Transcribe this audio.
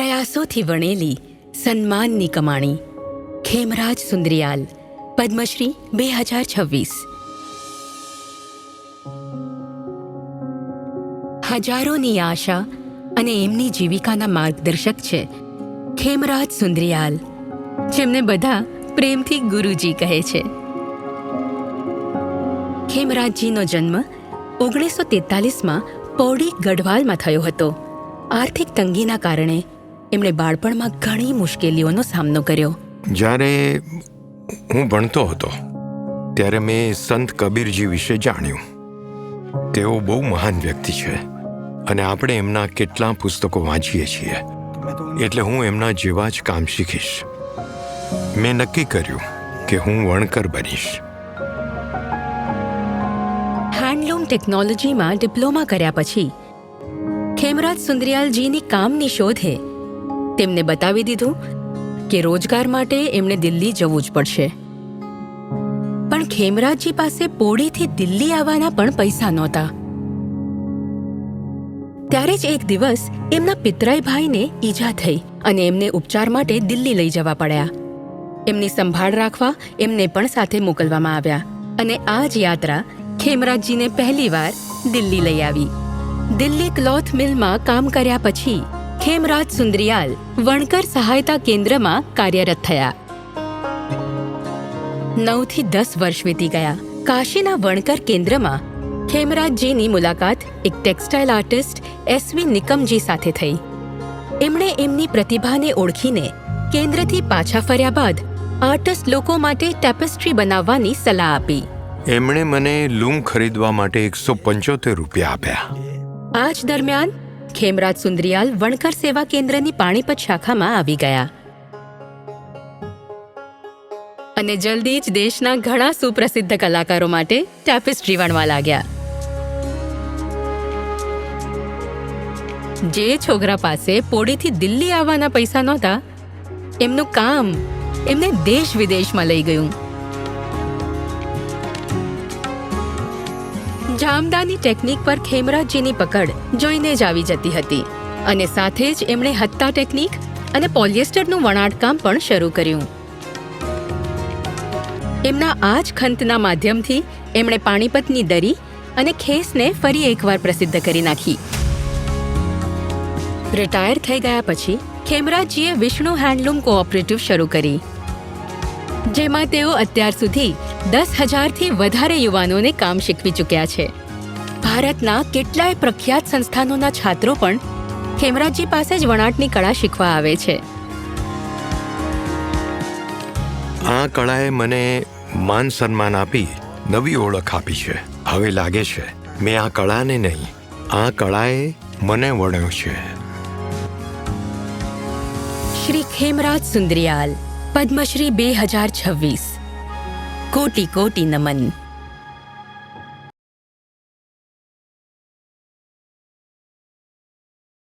પ્રયાસોથી વણેલી સન્માનની કમાણી. ખેમરાજ સુંદરિયાલ, પદ્મશ્રી 2026. હજારોની આશા અને એમની જીવિકાના માર્ગદર્શક છે ખેમરાજ સુંદરિયાલ, જેમને બધા પ્રેમથી ગુરુજી કહે છે. ખેમરાજજીનો જન્મ 1943માં પૌડી ગઢવાલમાં થયો હતો. આર્થિક તંગીના કારણે એમણે બાળપણમાં ઘણી મુશ્કેલીઓનો સામનો કર્યો. જ્યારે હું ભણતો હતો ત્યારે મેં સંત કબીરજી વિશે જાણ્યું. તેઓ બહુ મહાન વ્યક્તિ છે અને આપણે એમના કેટલા પુસ્તકો વાંચીએ છીએ, એટલે હું એમના જેવા જ કામ શીખીશ. મેં નક્કી કર્યું કે હું વણકર બનીશ. હેન્ડલૂમ ટેકનોલોજીમાં ડિપ્લોમા કર્યા પછી ખેમરાજ સુંદરિયાલજીની કામની શોધે તેમને બતાવી દીધું કે રોજગાર માટે એમણે દિલ્હી જવું જ પડશે. પણ ખેમરાજજી પાસે પોડીથી દિલ્હી આવવાના પણ પૈસા નહોતા. ત્યારે જ એક દિવસ એમના પિતરાઈ ભાઈને ઈજા થઈ અને એમને ઉપચાર માટે દિલ્હી લઈ જવા પડ્યા. એમની સંભાળ રાખવા એમને પણ સાથે મોકલવામાં આવ્યા અને આ જ યાત્રા ખેમરાજજીને પહેલીવાર દિલ્હી લઈ આવી. દિલ્હી ક્લોથ મિલમાં કામ કર્યા પછી ખેમરાજ સુંદરિયાલ વણકર સહાયતા કેન્દ્રમાં કાર્યરત થયા. 9 થી 10 વર્ષ વીતી ગયા. કાશીના વણકર કેન્દ્રમાં ખેમરાજજીની મુલાકાત એક ટેક્સટાઇલ આર્ટિસ્ટ SV નિકમજી સાથે થઈ. એમણે એમની પ્રતિભાને ઓળખીને કેન્દ્રથી પાછા ફર્યા બાદ આર્ટિસ્ટ લોકો માટે ટેપેસ્ટ્રી બનાવવાની સલાહ આપી. એમણે મને લૂમ ખરીદવા માટે 175 રૂપિયા આપ્યા. આ જ દરમિયાન ખેમરાજ સુંદરિયાલ વણકર સેવા કેન્દ્રની પાણીપત શાખામાં આવી ગયા અને જલ્દી જ દેશના ઘણા સુપ્રસિદ્ધ કલાકારો માટે ટેપેસ્ટ્રી વણવા લાગ્યા. જે છોકરા પાસે પોડીથી દિલ્હી આવવાના પૈસા નહોતા, એમનું કામ એમને દેશ વિદેશમાં લઈ ગયું. જામદાની ટેકનિક પર ખેમરાજજીની પકડ જોઈને જ આવી જતી હતી અને સાથે જ એમણે હત્તા ટેકનિક અને પોલિએસ્ટરનું વણાટકામ પણ શરૂ કર્યું. એમના આ જ ખંતના માધ્યમથી એમણે પાણીપતની દરી અને ખેસને ફરી એકવાર પ્રસિદ્ધ કરી નાખી. રિટાયર થઈ ગયા પછી ખેમરાજજીએ વિષ્ણુ હેન્ડલૂમ કોઓપરેટિવ શરૂ કરી, જેમાં તેઓ અત્યાર સુધી 10,000થી વધારે યુવાનોને કામ શીખવી ચૂક્યા છે. ભારતના કેટલાય પ્રખ્યાત સંસ્થાનોના છાત્રો પણ ખેમરાજજી પાસે જ વણાટની કળા શીખવા આવે છે. આ કળાએ મને માન સન્માન આપી નવી ઓળખ આપી છે. હવે લાગે છે મેં આ કળાને નહીં, આ કળાએ મને વણ્યો છે. શ્રી ખેમરાજ સુંદરિયાલ, પદ્મશ્રી 2026. કોટી કોટી નમન.